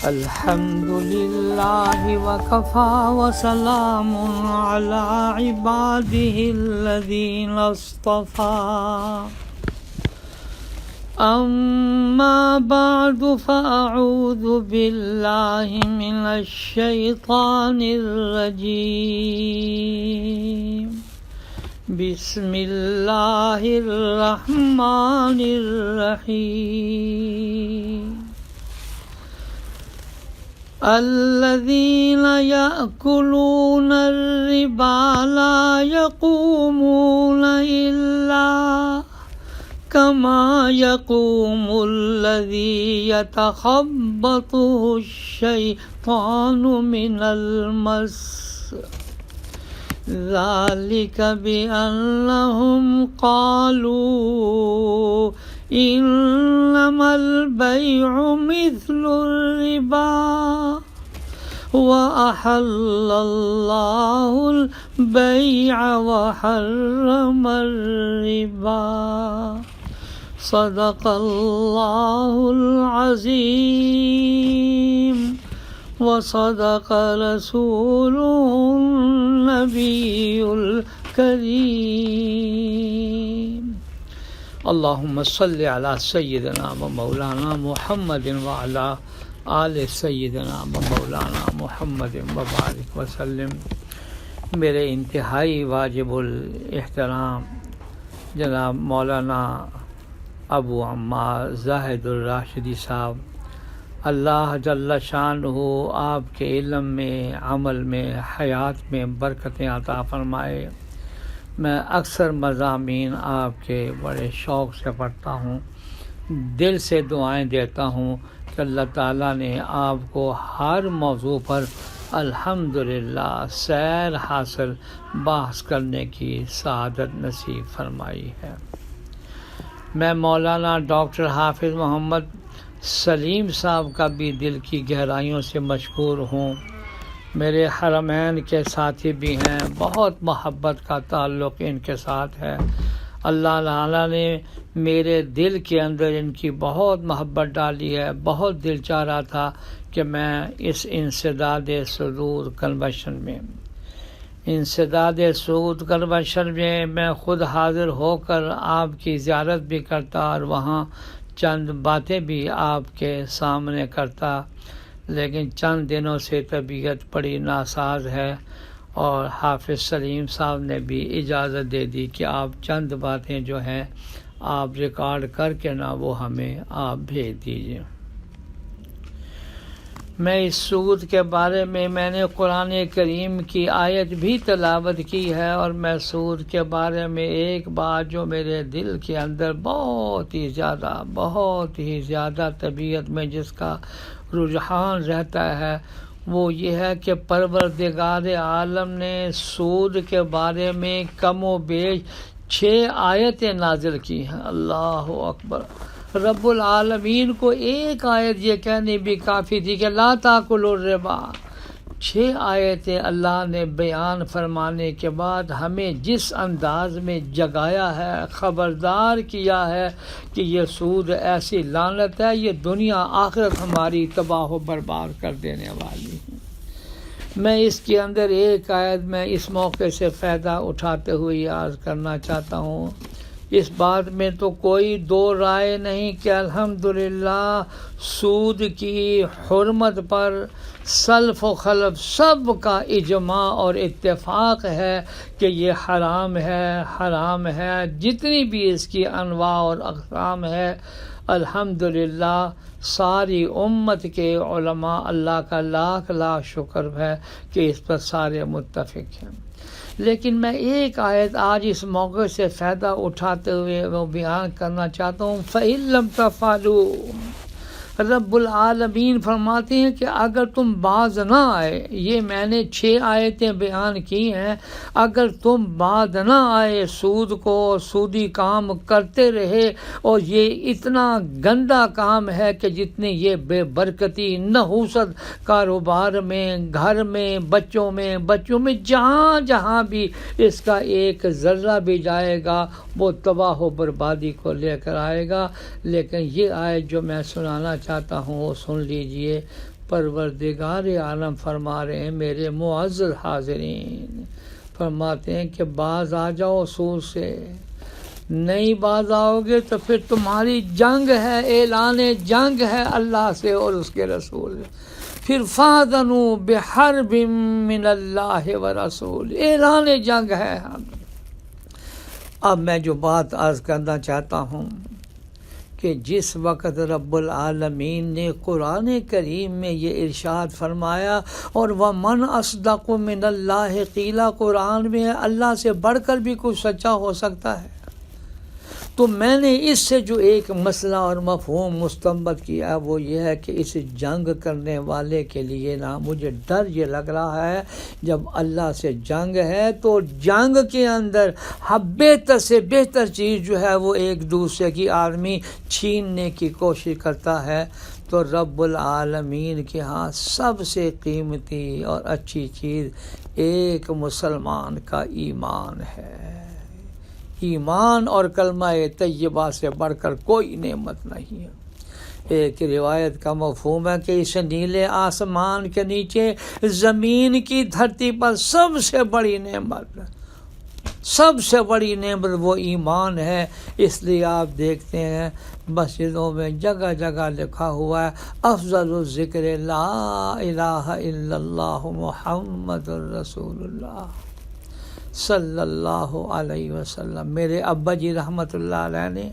الحمد لله وكفى وسلام على عباده الذين اصطفى أما بعد فأعوذ بالله من الشيطان الرجيم بسم الله الرحمن الرحيم الذين يأكلون الربا لا يقومون إلا كما يقوم الذي يتخبطه الشيطان من المس ذلك بأنهم قالوا إنما البيع مثل الربا وأحل الله البيع وحرم الربا صدق الله العظيم وصدق رسوله النبي الكريم اللهم صل على سيدنا ومولانا محمد وعلى آل سیدنا مولانا محمد وبارک وسلم۔ میرے انتہائی واجب الاحترام جناب مولانا ابو عمار زاہد الراشدی صاحب، اللہ جل شانہ آپ کے علم میں، عمل میں، حیات میں برکتیں عطا فرمائے۔ میں اکثر مضامین آپ کے بڑے شوق سے پڑھتا ہوں، دل سے دعائیں دیتا ہوں کہ اللہ تعالیٰ نے آپ کو ہر موضوع پر الحمدللہ سیر حاصل بحث کرنے کی سعادت نصیب فرمائی ہے۔ میں مولانا ڈاکٹر حافظ محمد سلیم صاحب کا بھی دل کی گہرائیوں سے مشکور ہوں۔ میرے حرمین کے ساتھی بھی ہیں، بہت محبت کا تعلق ان کے ساتھ ہے۔ اللہ تعالیٰ نے میرے دل کے اندر ان کی بہت محبت ڈالی ہے۔ بہت دل چاہ رہا تھا کہ میں اس انسداد سعود کنونشن میں میں خود حاضر ہو کر آپ کی زیارت بھی کرتا اور وہاں چند باتیں بھی آپ کے سامنے کرتا، لیکن چند دنوں سے طبیعت بڑی ناساز ہے اور حافظ سلیم صاحب نے بھی اجازت دے دی کہ آپ چند باتیں جو ہیں آپ ریکارڈ کر کے وہ ہمیں آپ بھیج دیجیے۔ میں اس سود کے بارے میں نے قرآن کریم کی آیت بھی تلاوت کی ہے، اور میں سود کے بارے میں ایک بات جو میرے دل کے اندر بہت ہی زیادہ طبیعت میں جس کا رجحان رہتا ہے وہ یہ ہے کہ پروردگار عالم نے سود کے بارے میں کم و بیش 6 آیتیں نازل کی ہیں۔ اللہ اکبر! رب العالمین کو ایک آیت یہ کہنی بھی کافی تھی کہ لا تاکلوا الربا۔ 6 آیتیں اللہ نے بیان فرمانے کے بعد ہمیں جس انداز میں جگایا ہے، خبردار کیا ہے کہ یہ سود ایسی لعنت ہے، یہ دنیا آخرت ہماری تباہ و برباد کر دینے والی ہے۔ میں اس کے اندر ایک آیت میں اس موقع سے فائدہ اٹھاتے ہوئے عرض کرنا چاہتا ہوں۔ اس بات میں تو کوئی دو رائے نہیں کہ الحمدللہ سود کی حرمت پر سلف و خلف سب کا اجماع اور اتفاق ہے کہ یہ حرام ہے۔ جتنی بھی اس کی انواع اور اقسام ہے، الحمدللہ ساری امت کے علماء، اللہ کا لاکھ لاکھ شکر ہے کہ اس پر سارے متفق ہیں۔ لیکن میں ایک آیت آج اس موقع سے فائدہ اٹھاتے ہوئے وہ بیان کرنا چاہتا ہوں۔ فَإِن لَّمْ تَفْعَلُوا، رب العالمین فرماتے ہیں کہ اگر تم باز نہ آئے، یہ میں نے 6 آیتیں بیان کی ہیں، اگر تم باز نہ آئے سود کو، سودی کام کرتے رہے، اور یہ اتنا گندا کام ہے کہ جتنی یہ بے برکتی، نحوست کاروبار میں، گھر میں، بچوں میں جہاں بھی اس کا ایک ذرہ بھی جائے گا وہ تباہ و بربادی کو لے کر آئے گا۔ لیکن یہ آیت جو میں سنانا چاہتا ہوں وہ سن لیجئے۔ پروردگار عالم فرما رہے ہیں میرے معزز حاضرین، فرماتے ہیں کہ باز آ جاؤ سود سے، نہیں باز آؤ گے تو پھر تمہاری جنگ ہے، اعلان جنگ ہے اللہ سے اور اس کے رسول سے، پھر فَأْذَنُوا بِحَرْبٍ مِّنَ اللَّهِ وَرَسُولِهِ، اعلان جنگ ہے۔ اب میں جو بات عرض کرنا چاہتا ہوں کہ جس وقت رب العالمین نے قرآن کریم میں یہ ارشاد فرمایا اور وَمَنْ أَصْدَقُ مِنَ اللَّهِ قِيلًا، قرآن میں اللہ سے بڑھ کر بھی کچھ سچا ہو سکتا ہے، تو میں نے اس سے جو ایک مسئلہ اور مفہوم مستنبط کیا وہ یہ ہے کہ اس جنگ کرنے والے کے لیے نا مجھے ڈر یہ لگ رہا ہے، جب اللہ سے جنگ ہے تو جنگ کے اندر بہتر سے بہتر چیز جو ہے وہ ایک دوسرے کی آدمی چھیننے کی کوشش کرتا ہے، تو رب العالمین کے ہاں سب سے قیمتی اور اچھی چیز ایک مسلمان کا ایمان ہے۔ ایمان اور کلمہ طیبہ سے بڑھ کر کوئی نعمت نہیں ہے۔ ایک روایت کا مفہوم ہے کہ اس نیلے آسمان کے نیچے زمین کی دھرتی پر سب سے بڑی نعمت وہ ایمان ہے۔ اس لیے آپ دیکھتے ہیں مسجدوں میں جگہ جگہ لکھا ہوا ہے افضل الذکر لا الہ الا اللہ محمد الرسول اللہ صلی اللہ علیہ وسلم۔ میرے ابا جی رحمۃ اللہ علیہ نے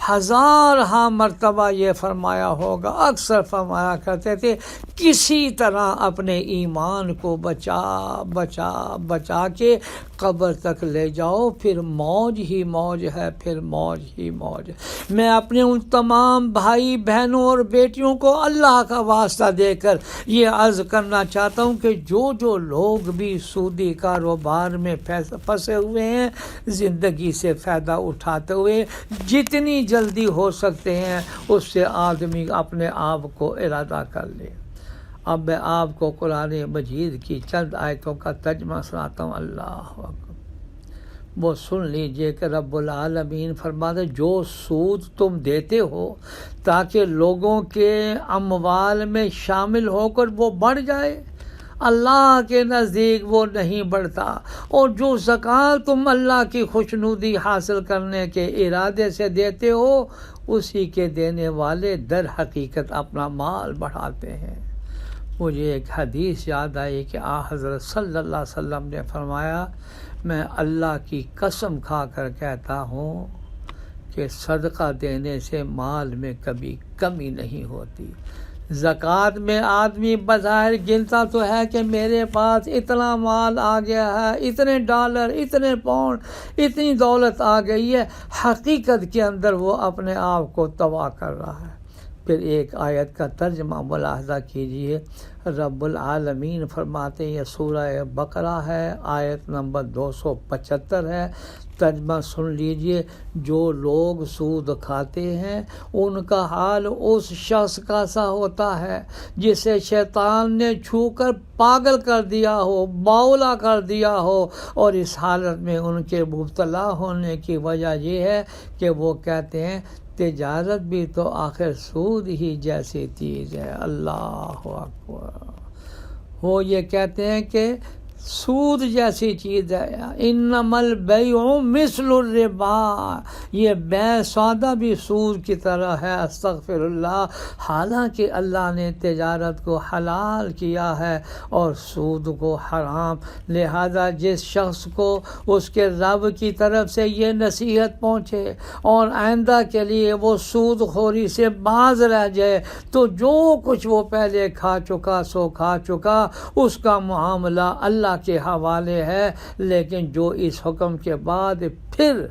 ہزارہا مرتبہ یہ فرمایا ہوگا، اکثر فرمایا کرتے تھے کسی طرح اپنے ایمان کو بچا کے قبر تک لے جاؤ، پھر موج ہی موج ہے، پھر موج ہی موج ہے۔ میں اپنے ان تمام بھائی بہنوں اور بیٹیوں کو اللہ کا واسطہ دے کر یہ عرض کرنا چاہتا ہوں کہ جو لوگ بھی سودی کاروبار میں پھنسے ہوئے ہیں، زندگی سے فائدہ اٹھاتے ہوئے جتنی جلدی ہو سکتے ہیں اس سے آدمی اپنے آپ کو ارادہ کر لے۔ اب میں آپ کو قرآن مجید کی چند آیتوں کا ترجمہ سناتا ہوں۔ اللہ اکبر، وہ سن لیجئے کہ رب العالمین فرماتے جو سود تم دیتے ہو تاکہ لوگوں کے اموال میں شامل ہو کر وہ بڑھ جائے، اللہ کے نزدیک وہ نہیں بڑھتا، اور جو زکوٰۃ تم اللہ کی خوشنودی حاصل کرنے کے ارادے سے دیتے ہو اسی کے دینے والے در حقیقت اپنا مال بڑھاتے ہیں۔ مجھے ایک حدیث یاد آئی کہ حضرت صلی اللہ علیہ وسلم نے فرمایا، میں اللہ کی قسم کھا کر کہتا ہوں کہ صدقہ دینے سے مال میں کبھی کمی نہیں ہوتی۔ زکوٰۃ میں آدمی بظاہر گنتا تو ہے کہ میرے پاس اتنا مال آ گیا ہے، اتنے ڈالر، اتنے پاؤنڈ، اتنی دولت آ گئی ہے، حقیقت کے اندر وہ اپنے آپ کو تباہ کر رہا ہے۔ پھر ایک آیت کا ترجمہ ملاحظہ کیجئے، رب العالمین فرماتے ہیں، یہ سورہ بقرہ ہے، آیت نمبر 275 ہے، ترجمہ سن لیجئے، جو لوگ سود کھاتے ہیں ان کا حال اس شخص کا سا ہوتا ہے جسے شیطان نے چھو کر پاگل کر دیا ہو، باولا کر دیا ہو، اور اس حالت میں ان کے مبتلا ہونے کی وجہ یہ ہے کہ وہ کہتے ہیں تجارت بھی تو آخر سود ہی جیسی چیز ہے۔ اللہ اکبر، وہ یہ کہتے ہیں کہ سود جیسی چیز ہے، انما البیع مثل الربا، یہ بے سودا بھی سود کی طرح ہے، استغفر اللہ۔ حالانکہ اللہ نے تجارت کو حلال کیا ہے اور سود کو حرام، لہذا جس شخص کو اس کے رب کی طرف سے یہ نصیحت پہنچے اور آئندہ کے لیے وہ سود خوری سے باز رہ جائے تو جو کچھ وہ پہلے کھا چکا سو کھا چکا، اس کا معاملہ اللہ کے حوالے ہے، لیکن جو اس حکم کے بعد پھر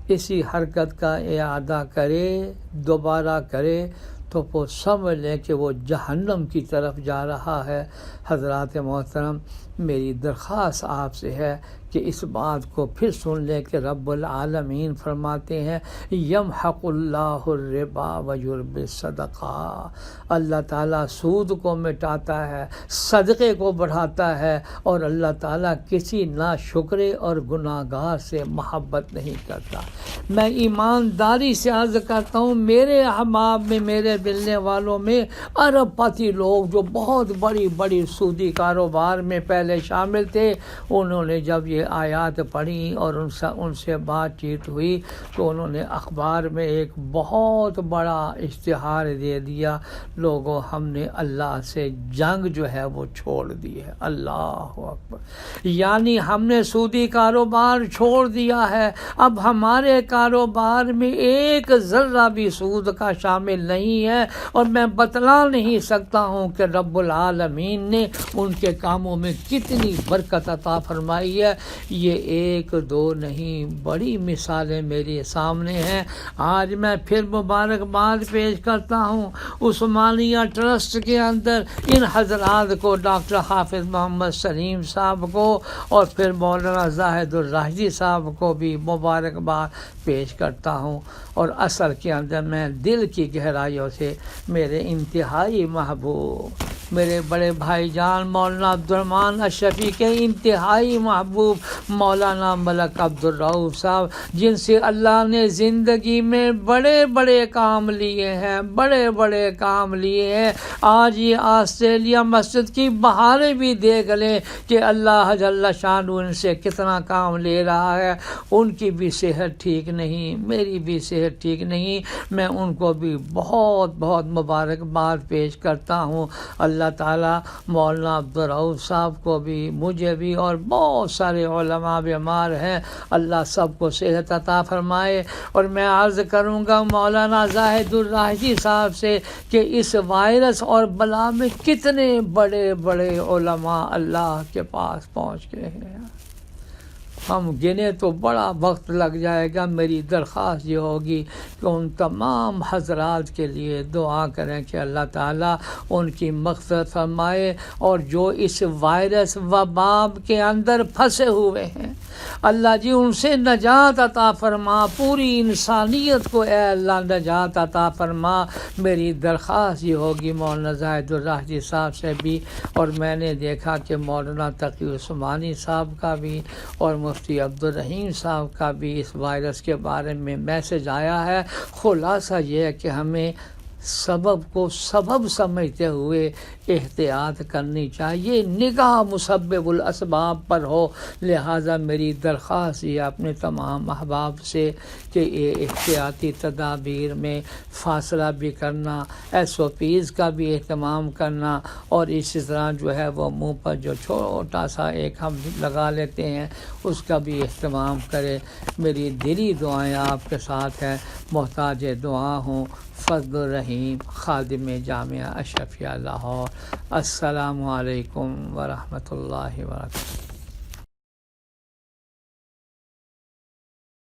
اسی حرکت کا اعادہ کرے، دوبارہ کرے، تو وہ سمجھ لیں کہ وہ جہنم کی طرف جا رہا ہے۔ حضرات محترم، میری درخواست آپ سے ہے کہ اس بات کو پھر سن لے کہ رب العالمین فرماتے ہیں یمحق اللہ الربا ویربی الصدقہ، اللہ تعالیٰ سود کو مٹاتا ہے، صدقے کو بڑھاتا ہے، اور اللہ تعالیٰ کسی ناشکرے اور گناہگار سے محبت نہیں کرتا۔ میں ایمانداری سے عرض کرتا ہوں، میرے احباب میں، میرے ملنے والوں میں ارب پتی لوگ جو بہت بڑی بڑی سودی کاروبار میں پہلے شامل تھے، انہوں نے جب یہ آیات پڑھی اور ان سے بات چیت ہوئی تو انہوں نے اخبار میں ایک بہت بڑا اشتہار دے دیا، لوگوں ہم نے اللہ سے جنگ جو ہے وہ چھوڑ دی ہے۔ اللہ اکبر، یعنی ہم نے سودی کاروبار چھوڑ دیا ہے، اب ہمارے کاروبار میں ایک ذرہ بھی سود کا شامل نہیں ہے، اور میں بتلا نہیں سکتا ہوں کہ رب العالمین نے ان کے کاموں میں کتنی برکت عطا فرمائی ہے۔ یہ ایک دو نہیں، بڑی مثالیں میرے سامنے ہیں۔ آج میں پھر مبارکباد پیش کرتا ہوں عثمانیہ ٹرسٹ کے اندر ان حضرات کو، ڈاکٹر حافظ محمد سلیم صاحب کو اور پھر مولانا زاہد الراشدی صاحب کو بھی مبارکباد پیش کرتا ہوں، اور اصل کے اندر میں دل کی گہرائیوں سے میرے انتہائی محبوب، میرے بڑے بھائی جان مولانا عبدالرحمن اشرفی کے انتہائی محبوب مولانا ملک عبدالرؤف صاحب، جن سے اللہ نے زندگی میں بڑے بڑے کام لیے ہیں، بڑے بڑے کام لیے ہیں۔ آج یہ آسٹریلیا مسجد کی بہاریں بھی دیکھ لیں کہ اللہ جل شانہ ان سے کتنا کام لے رہا ہے۔ ان کی بھی صحت ٹھیک نہیں، میری بھی صحت ٹھیک نہیں، میں ان کو بھی بہت بہت مبارکباد پیش کرتا ہوں۔ اللہ تعالیٰ مولانا عبدالرؤف صاحب کو بھی، مجھے بھی، اور بہت سارے علماء بیمار ہیں، اللہ سب کو صحت عطا فرمائے۔ اور میں عرض کروں گا مولانا زاہد الراشدی صاحب سے کہ اس وائرس اور بلا میں کتنے بڑے بڑے علماء اللہ کے پاس پہنچ گئے ہیں، ہم گنے تو بڑا وقت لگ جائے گا۔ میری درخواست یہ ہوگی کہ ان تمام حضرات کے لیے دعا کریں کہ اللہ تعالیٰ ان کی مغفرت فرمائے، اور جو اس وائرس وباب کے اندر پھنسے ہوئے ہیں اللہ جی ان سے نجات عطا فرما، پوری انسانیت کو اے اللہ نجات عطا فرما۔ میری درخواست یہ ہوگی مولانا زاہد الراشدی صاحب سے بھی، اور میں نے دیکھا کہ مولانا تقی عثمانی صاحب کا بھی اور مفتی عبدالرحیم صاحب کا بھی اس وائرس کے بارے میں میسج آیا ہے۔ خلاصہ یہ ہے کہ ہمیں سبب کو سبب سمجھتے ہوئے احتیاط کرنی چاہیے، نگاہ مسبب الاسباب پر ہو۔ لہٰذا میری درخواست یہ اپنے تمام احباب سے کہ یہ احتیاطی تدابیر میں فاصلہ بھی کرنا، SOPs کا بھی اہتمام کرنا، اور اسی طرح جو ہے وہ منہ پر جو چھوٹا سا ایک ہم لگا لیتے ہیں اس کا بھی اہتمام کرے۔ میری دلی دعائیں آپ کے ساتھ ہیں، محتاج دعا ہوں۔ فضل الرحیم، خادم جامعہ اشرفیہ لاہور۔ السلام علیکم ورحمۃ اللہ وبرکاتہ۔